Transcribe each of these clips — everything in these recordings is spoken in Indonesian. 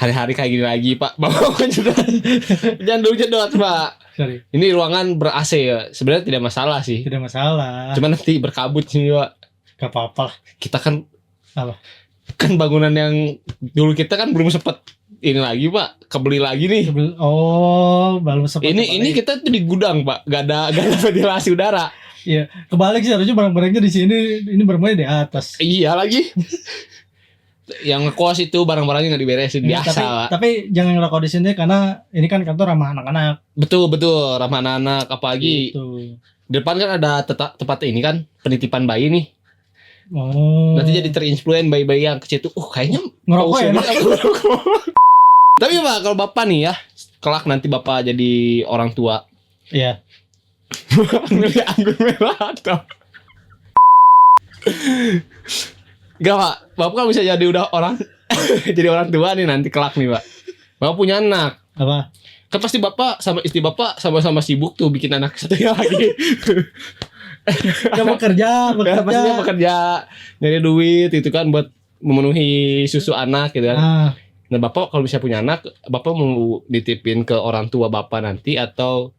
hari-hari kayak gini lagi Pak. Bapak jedot. Jangan dulu jedot Pak. Sorry. Ini ruangan ber-AC ya. Sebenarnya tidak masalah sih. Tidak masalah. Cuma nanti berkabut sini Pak. Gak apa-apa lah. Kita kan Apa? Kan bangunan yang dulu kita kan belum sempat ini lagi Pak. Kebeli lagi nih. Oh, belum sempat. Ini kita tuh di gudang Pak. Gak ada ventilasi udara. Iya, kebalik sih harusnya barang-barangnya di sini, ini barang-barangnya di atas. Iya lagi. Yang ngekos itu barang-barangnya nggak diberesin Iya, biasa Pak. tapi jangan ngerokok di sini karena ini kan kantor ramah anak-anak. Betul ramah anak-anak apalagi Gitu. di depan kan ada tempat ini kan penitipan bayi nih. Oh. Nanti jadi terinfluen bayi-bayi yang kecil tuh. Kayaknya ngerokok ya. Tapi Pak kalau Bapak nih ya kelak nanti Bapak jadi orang tua. Iya. Milih anggur merah atau Gak Pak, Bapak kan bisa jadi udah orang jadi orang tua nih nanti kelak nih Pak. Bapak punya anak. Apa? Kan pasti Bapak sama istri Bapak sama-sama sibuk tuh bikin anak satunya lagi. Gak bekerja. Ya, pastinya bekerja nyari duit itu kan buat memenuhi susu anak gitu kan. Nah Bapak kalau bisa punya anak, Bapak mau ditipin ke orang tua Bapak nanti atau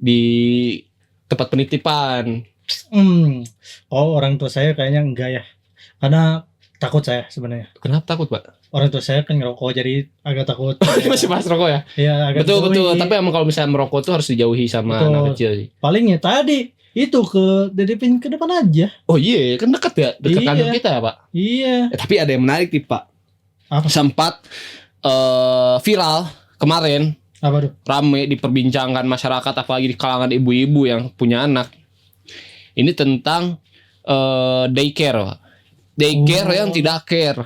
di tempat penitipan? Oh, orang tua saya kayaknya enggak ya. Karena takut saya sebenarnya. Kenapa takut Pak? Orang tua saya kan ngerokok jadi agak takut. Masih bahas rokok ya? Iya, agak betul. Tapi emang kalau misalnya merokok tuh harus dijauhi sama anak kecil sih. Palingnya tadi itu ke dedepin ke depan aja. Oh iya, kan dekat ya, dekat kantor kita ya Pak. Iya. Tapi ada yang menarik nih Pak. Apa? Sempat viral kemarin. Apa tuh? Rame diperbincangkan masyarakat apalagi di kalangan ibu-ibu yang punya anak. Ini tentang daycare Pak. Daycare yang tidak care.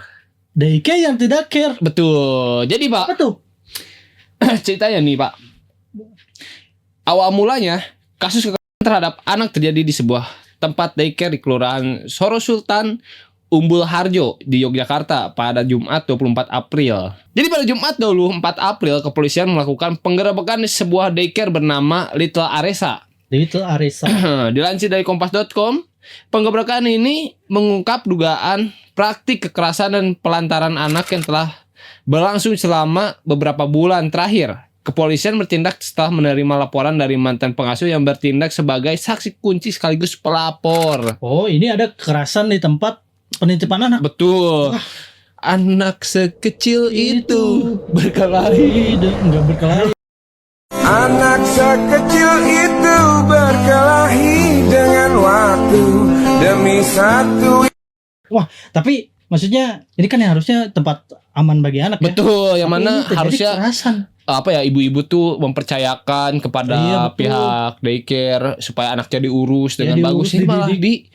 Daycare yang tidak care. Betul. Jadi Pak, Apa tuh? ceritanya nih Pak. Awal mulanya kasus kekerasan terhadap anak terjadi di sebuah tempat daycare di Kelurahan Soro Sultan Umbul Harjo di Yogyakarta pada Jumat 24 April. Jadi pada Jumat 24 April kepolisian melakukan penggerebekan di sebuah daycare bernama Little Aresa. Little Aresa. Dilansir dari kompas.com, penggerebekan ini mengungkap dugaan praktik kekerasan dan pelantaran anak yang telah berlangsung selama beberapa bulan terakhir. Kepolisian bertindak setelah menerima laporan dari mantan pengasuh yang bertindak sebagai saksi kunci sekaligus pelapor. Oh, ini ada kekerasan di tempat penitipan anak. Betul. Anak sekecil itu berkelahi. Enggak berkelahi. Anak sekecil itu berkelahi dengan waktu demi satu. Wah, tapi maksudnya ini kan yang harusnya tempat aman bagi anak. Betul, ya? yang mana harusnya kekerasan. apa ya, ibu-ibu tuh mempercayakan kepada pihak daycare supaya anaknya diurus dengan bagus. Ini malah di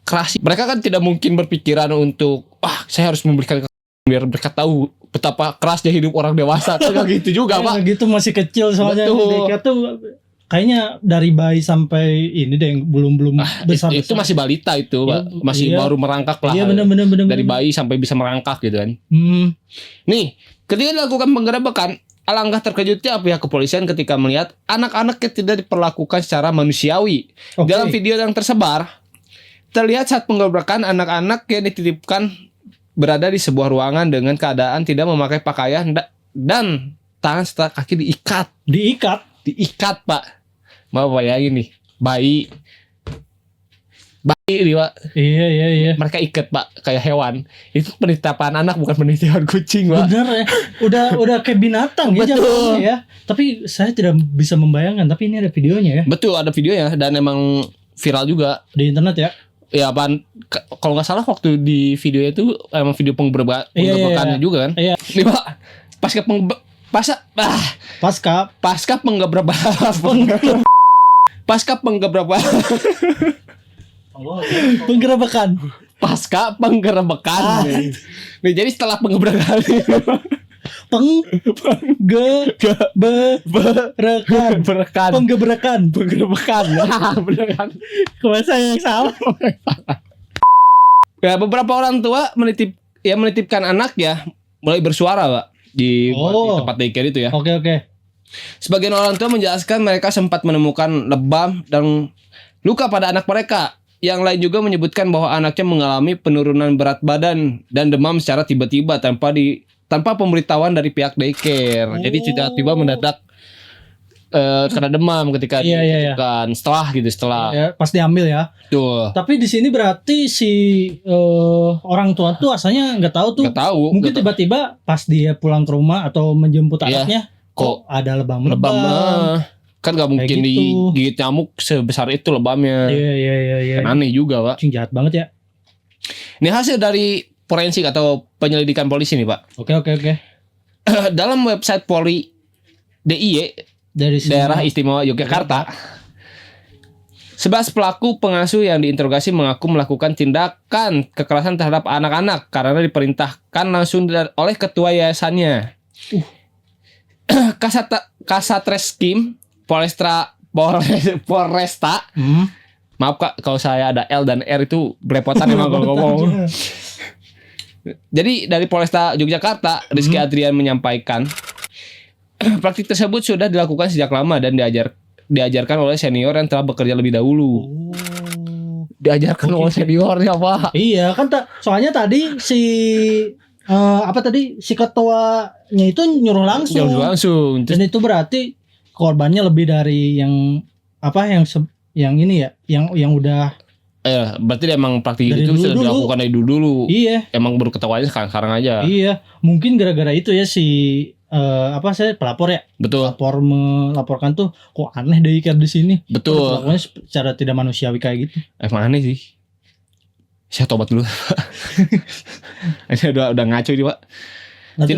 kerasi. Mereka kan tidak mungkin berpikiran untuk saya harus memberikan biar mereka tahu betapa kerasnya hidup orang dewasa. Kayak gitu juga Pak. Gitu masih kecil soalnya. Daycare tuh kayaknya dari bayi sampai ini deh yang belum besar. Itu masih balita itu ya, masih baru merangkak lah. Iya benar. Dari bayi sampai bisa merangkak gitu kan. Nih ketika dilakukan penggerebekan, alangkah terkejutnya pihak kepolisian ketika melihat anak-anak yang tidak diperlakukan secara manusiawi. Dalam video yang tersebar, terlihat saat penggerebekan anak-anak yang dititipkan berada di sebuah ruangan dengan keadaan tidak memakai pakaian dan tangan serta kaki diikat. Diikat Pak. Mau bayangin nih, bayi nih Pak. Iya. Mereka ikat Pak kayak hewan. Itu penitipan anak bukan penitipan kucing Pak. Benar ya. Udah kayak binatang ya jatuhnya ya. Tapi saya tidak bisa membayangkan. Tapi ini ada videonya ya. Betul, ada videonya dan emang viral juga di internet ya. Ya kalau nggak salah waktu di videonya itu emang video penggerebekannya juga kan. Iya. Nih Pak, pasca penggerebekan. Pasca penggerebekan. Nih jadi setelah penggerebekan penggerebekan. Bener kan? Kalau saya yang salah. Ya beberapa orang tua menitipkan anak ya mulai bersuara Pak di tempat daycare itu ya. Oke. Sebagian orang tua menjelaskan mereka sempat menemukan lebam dan luka pada anak mereka. Yang lain juga menyebutkan bahwa anaknya mengalami penurunan berat badan dan demam secara tiba-tiba tanpa tanpa pemberitahuan dari pihak daycare. Jadi tiba-tiba mendadak kena demam ketika dilakukan setelah Ya, pas diambil ya. tuh. Tapi di sini berarti si orang tua tuh asalnya nggak tahu tuh. Nggak tahu. Mungkin tiba-tiba pas dia pulang ke rumah atau menjemput Iya. anaknya, kok ada lebam-lebam. Kan gak mungkin gitu. digigit nyamuk sebesar itu lebamnya. Iya. Kan aneh juga, Pak. Cing jahat banget ya. Ini hasil dari forensik atau penyelidikan polisi nih, Pak. Oke. Dalam website Polri DIY Dari sini. Daerah Istimewa Yogyakarta, 11 pelaku pengasuh yang diinterogasi mengaku melakukan tindakan kekerasan terhadap anak-anak karena diperintahkan langsung oleh ketua yayasannya. Kasatreskrim Polresta maaf Kak kalau saya ada L dan R itu belepotan emang kalau ngomong. Jadi dari Polresta Yogyakarta, Rizky Adrian menyampaikan praktik tersebut sudah dilakukan sejak lama dan diajarkan oleh senior yang telah bekerja lebih dahulu. Diajarkan oleh seniornya, Pak. Iya kan soalnya tadi si si ketuanya itu nyuruh langsung. Dan itu berarti korbannya lebih dari yang ini ya, yang udah. Berarti emang praktik dari itu sudah dulu. dilakukan dari dulu. Iya. Emang baru ketahuannya sekarang aja. Iya, mungkin gara-gara itu ya si pelapor ya. Betul. Pelapor melaporkan tuh kok aneh daycare di sini. Betul. Pelakuannya secara tidak manusiawi kayak gitu. Emang aneh sih. Saya tobat dulu. Ini udah ngaco ini, Pak. Nah,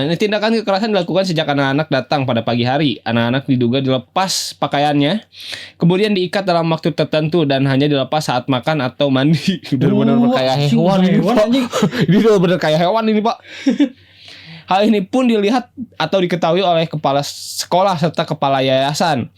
Ini tindakan kekerasan dilakukan sejak anak-anak datang pada pagi hari. Anak-anak diduga dilepas pakaiannya, kemudian diikat dalam waktu tertentu dan hanya dilepas saat makan atau mandi. Benar-benar kayak hewan ini, Pak. Ini benar-benar kayak hewan ini, Pak. Hal ini pun dilihat atau diketahui oleh kepala sekolah serta kepala yayasan.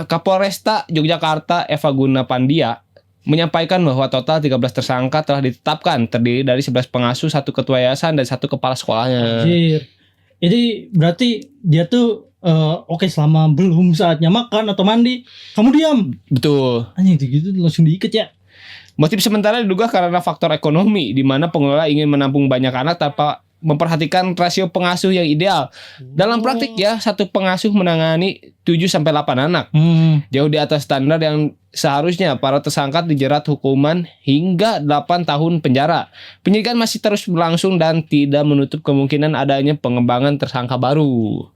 Kapolresta Yogyakarta Eva Guna Pandia menyampaikan bahwa total 13 tersangka telah ditetapkan, terdiri dari 11 pengasuh, 1 ketua yayasan dan 1 kepala sekolahnya. Anjir. Jadi berarti dia tuh oke selama belum saatnya makan atau mandi, kamu diam. Betul. Anjing gitu langsung diikat ya. Motif sementara diduga karena faktor ekonomi, di mana pengelola ingin menampung banyak anak tanpa memperhatikan rasio pengasuh yang ideal. Dalam praktik ya, satu pengasuh menangani 7-8 anak. Jauh di atas standar yang seharusnya. Para tersangka dijerat hukuman hingga 8 tahun penjara. Penyidikan masih terus berlangsung dan tidak menutup kemungkinan adanya pengembangan tersangka baru.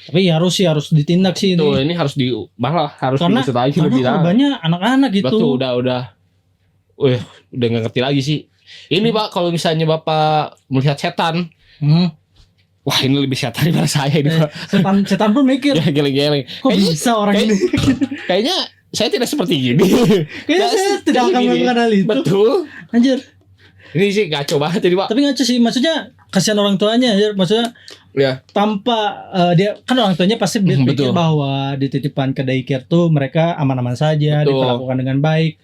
Tapi harus ditindak sih ini. Tuh, ini harus karena korbannya anak-anak gitu. Betul, udah nggak ngerti lagi sih. Ini Pak, kalau misalnya Bapak melihat setan, wah ini lebih setan daripada saya ini Pak. Setan pun mikir. Ya geleng-geleng. Kok bisa orang ini? Kayaknya saya tidak seperti gini. Kayaknya saya tidak akan melakukan hal itu. Betul. Anjir. Ini sih ngaco banget jadi Pak. Tapi ngaco sih, maksudnya kasihan orang tuanya ya. Maksudnya tanpa dia kan orang tuanya pasti berpikir bahwa dititipkan ke daycare tuh mereka aman-aman saja, diperlakukan dengan baik.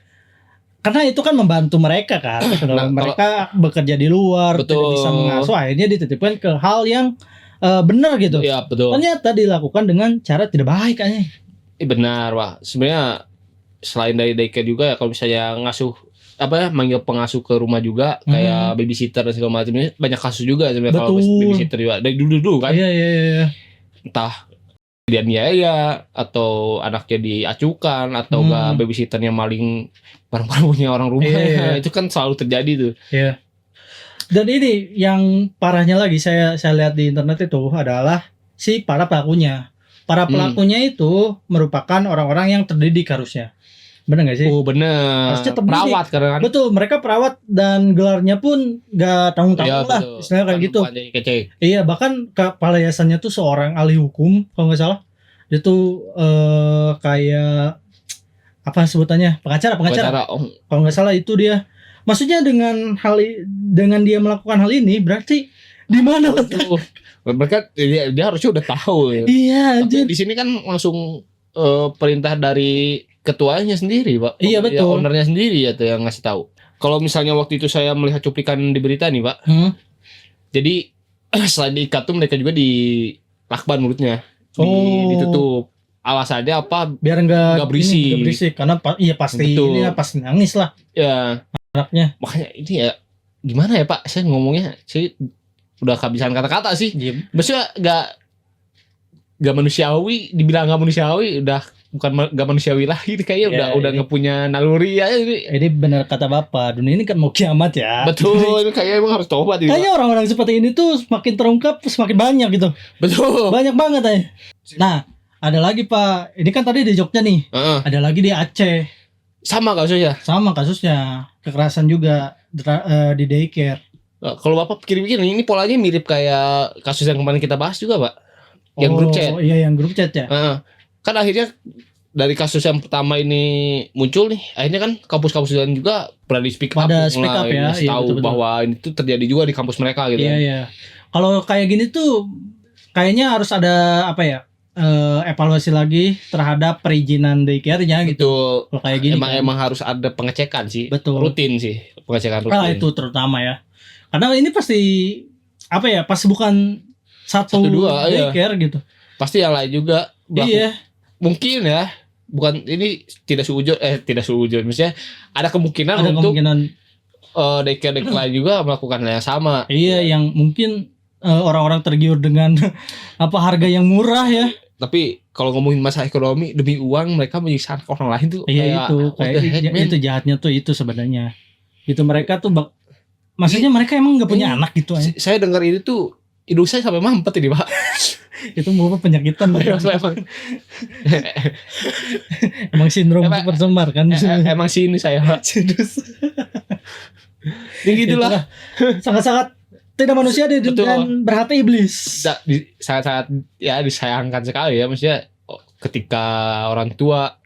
Karena itu kan membantu mereka kan. Mereka bekerja di luar, tidak bisa mengasuh, akhirnya dititipkan ke hal yang benar gitu. Iya, betul. Ternyata dilakukan dengan cara tidak baik kayaknya. Benar, Pak. Sebenarnya selain dari daycare juga ya, kalau misalnya ngasuh manggil pengasuh ke rumah juga kayak babysitter dan segala macam, ini banyak kasus juga sebenarnya kalau babysitter juga dari dulu kan. Iya. Entah dia niaya atau anaknya diacukan atau enggak babysitternya maling barang-barang punya orang rumah. Itu kan selalu terjadi tuh. Iya. Dan ini yang parahnya lagi saya lihat di internet itu adalah si para pelakunya. Para pelakunya itu merupakan orang-orang yang terdidik harusnya. Benar gak sih? Oh benar. Perawat kan. Betul, mereka perawat dan gelarnya pun gak tanggung-tanggung lah. Istilahnya kayak gitu. Iya, bahkan kepala yayasannya tuh seorang ahli hukum kalau gak salah. Dia tuh kayak apa sebutannya? Pengacara. Kalau nggak salah itu dia. Maksudnya dengan dia melakukan hal ini berarti di mana? Mereka dia harusnya udah tahu ya. Iya. Tapi di sini kan langsung perintah dari ketuanya sendiri, Pak. Iya betul. Ya, ownernya sendiri ya tuh yang ngasih tahu. Kalau misalnya waktu itu saya melihat cuplikan di berita nih, Pak. Jadi selain diikat tuh mereka juga dilakban mulutnya. Ditutup. Alasannya apa? Biar nggak berisik. Karena pasti ini pasti nangis lah. Ya. Anaknya. Makanya ini ya gimana ya Pak? Saya ngomongnya saya udah kehabisan kata-kata sih. Maksudnya gak manusiawi, dibilang gak manusiawi udah bukan gak manusiawi lagi kayaknya udah nggak punya naluri ya ini benar kata Bapak, dunia ini kan mau kiamat ya. Betul, ini kayaknya emang harus tobat gitu. Kayaknya orang-orang seperti ini tuh semakin terungkap semakin banyak gitu. Betul. Banyak banget ya. Nah, ada lagi Pak. Ini kan tadi di Jogja nih. Ada lagi di Aceh. Sama kasusnya. Kekerasan juga di daycare. Kalau Bapak pikir-pikir ini polanya mirip kayak kasus yang kemarin kita bahas juga, Pak. Yang grup chat. Iya, yang grup chat ya. Kan akhirnya dari kasus yang pertama ini muncul nih, akhirnya kan kampus-kampus lain juga berani speak up ya. Tahu bahwa ini tuh terjadi juga di kampus mereka gitu. Iya. Kalau kayak gini tuh kayaknya harus ada evaluasi lagi terhadap perizinan daycare-nya gitu. Kalau kayak gini emang harus ada pengecekan sih. Betul. Rutin sih, pengecekan rutin. Itu terutama ya. Karena ini pasti pasti bukan satu dua daycare gitu. Pasti yang lain juga. Iya. Mungkin ya, bukan ini tidak seujud. Maksudnya ada kemungkinan untuk daycare lain juga melakukan hal yang sama. Iya, yang mungkin orang-orang tergiur dengan harga yang murah ya. Tapi kalau ngomongin masalah ekonomi, demi uang mereka menyiksa orang lain tuh. Iya, itu jahatnya tuh itu sebenarnya. Itu mereka tuh maksudnya mereka emang nggak punya anak gitu aja. Saya dengar ini tuh hidung saya sampai mampet ini Pak. Itu mau penyakitan emang sindrom super semar kan. Emang sini saya Pak. Gitulah. Sangat-sangat tidak manusia dan berhati iblis. Sangat-sangat disayangkan sekali ya, maksudnya ketika orang tua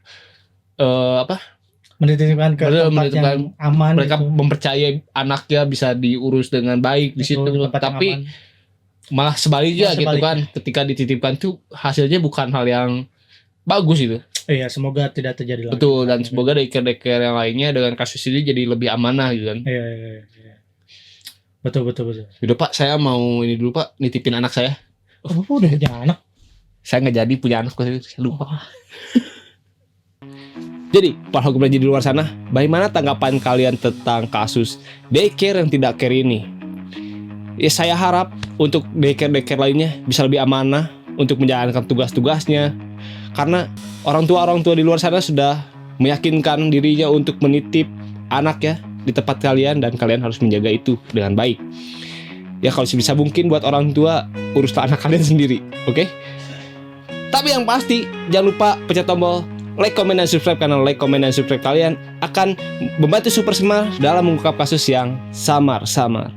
menitipkan ke tempat yang aman, mereka mempercayai anaknya bisa diurus dengan baik di situ, tapi malah sebaliknya gitu kan, ketika dititipkan tuh hasilnya bukan hal yang bagus gitu. Iya, semoga tidak terjadi lagi. Betul, dan semoga daycare yang lainnya dengan kasus ini jadi lebih amanah gitu kan. Iya. Betul. Udah Pak, saya mau ini dulu Pak, nitipin anak saya. Udah punya anak? Saya nggak jadi punya anak, saya lupa. Jadi, para hukum di luar sana, bagaimana tanggapan kalian tentang kasus daycare yang tidak care ini? Ya, saya harap untuk daycare lainnya bisa lebih amanah untuk menjalankan tugas-tugasnya, karena orang tua di luar sana sudah meyakinkan dirinya untuk menitip anak ya di tempat kalian, dan kalian harus menjaga itu dengan baik. Ya kalau sebisa mungkin buat orang tua, uruslah anak kalian sendiri, oke? Tapi yang pasti jangan lupa pencet tombol like, comment, dan subscribe, karena like, comment, dan subscribe kalian akan membantu Super Semar dalam mengungkap kasus yang samar-samar.